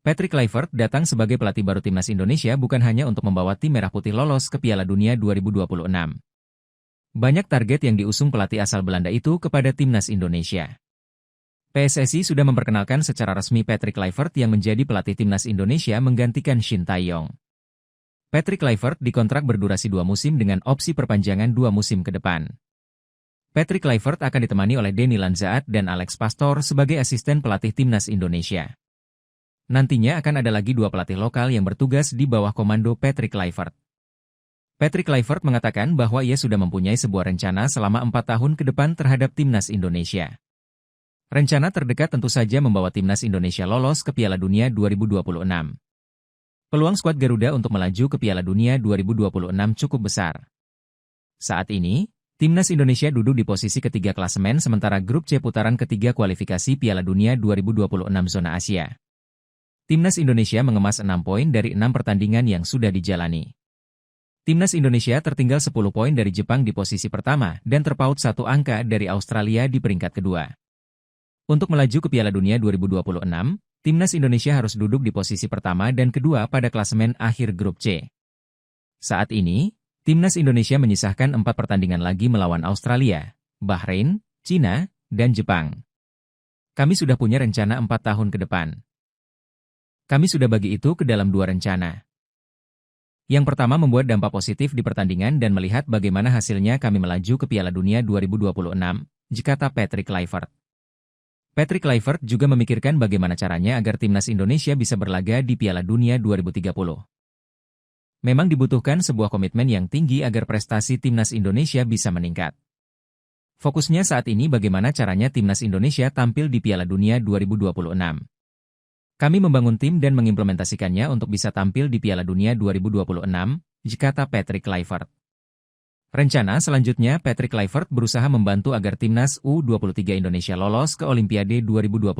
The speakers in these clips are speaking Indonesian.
Patrick Kluivert datang sebagai pelatih baru timnas Indonesia bukan hanya untuk membawa tim Merah Putih lolos ke Piala Dunia 2026. Banyak target yang diusung pelatih asal Belanda itu kepada timnas Indonesia. PSSI sudah memperkenalkan secara resmi Patrick Kluivert yang menjadi pelatih timnas Indonesia menggantikan Shin Tae-yong. Patrick Kluivert dikontrak berdurasi 2 musim dengan opsi perpanjangan 2 musim ke depan. Patrick Kluivert akan ditemani oleh Denny Lanzaat dan Alex Pastor sebagai asisten pelatih timnas Indonesia. Nantinya akan ada lagi 2 pelatih lokal yang bertugas di bawah komando Patrick Kluivert. Patrick Kluivert mengatakan bahwa ia sudah mempunyai sebuah rencana selama 4 tahun ke depan terhadap timnas Indonesia. Rencana terdekat tentu saja membawa timnas Indonesia lolos ke Piala Dunia 2026. Peluang skuad Garuda untuk melaju ke Piala Dunia 2026 cukup besar. Saat ini, timnas Indonesia duduk di posisi ketiga klasemen sementara grup C putaran ketiga kualifikasi Piala Dunia 2026 zona Asia. Timnas Indonesia mengemas 6 poin dari 6 pertandingan yang sudah dijalani. Timnas Indonesia tertinggal 10 poin dari Jepang di posisi pertama dan terpaut 1 angka dari Australia di peringkat kedua. Untuk melaju ke Piala Dunia 2026, Timnas Indonesia harus duduk di posisi pertama dan kedua pada klasemen akhir grup C. Saat ini, Timnas Indonesia menyisahkan 4 pertandingan lagi melawan Australia, Bahrain, Cina, dan Jepang. Kami sudah punya rencana 4 tahun ke depan. Kami sudah bagi itu ke dalam 2 rencana. Yang pertama membuat dampak positif di pertandingan dan melihat bagaimana hasilnya kami melaju ke Piala Dunia 2026, kata Patrick Kluivert. Patrick Kluivert juga memikirkan bagaimana caranya agar timnas Indonesia bisa berlaga di Piala Dunia 2030. Memang dibutuhkan sebuah komitmen yang tinggi agar prestasi timnas Indonesia bisa meningkat. Fokusnya saat ini bagaimana caranya timnas Indonesia tampil di Piala Dunia 2026. Kami membangun tim dan mengimplementasikannya untuk bisa tampil di Piala Dunia 2026, kata Patrick Kluivert. Rencana selanjutnya Patrick Kluivert berusaha membantu agar timnas U23 Indonesia lolos ke Olimpiade 2028.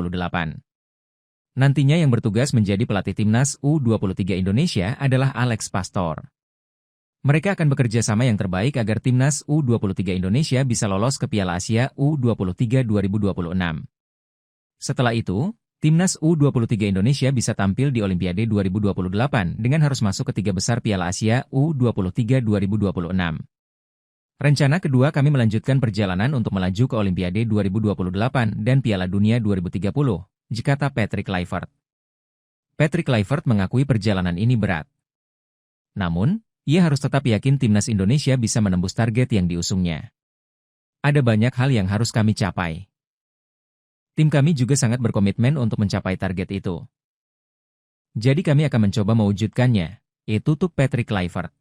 Nantinya yang bertugas menjadi pelatih timnas U23 Indonesia adalah Alex Pastor. Mereka akan bekerja sama yang terbaik agar timnas U23 Indonesia bisa lolos ke Piala Asia U23 2026. Setelah itu, Timnas U23 Indonesia bisa tampil di Olimpiade 2028 dengan harus masuk ke 3 besar Piala Asia U23 2026. Rencana kedua kami melanjutkan perjalanan untuk melaju ke Olimpiade 2028 dan Piala Dunia 2030, kata Patrick Kluivert. Patrick Kluivert mengakui perjalanan ini berat. Namun, ia harus tetap yakin timnas Indonesia bisa menembus target yang diusungnya. Ada banyak hal yang harus kami capai. Tim kami juga sangat berkomitmen untuk mencapai target itu. Jadi kami akan mencoba mewujudkannya, tutup Patrick Kluivert.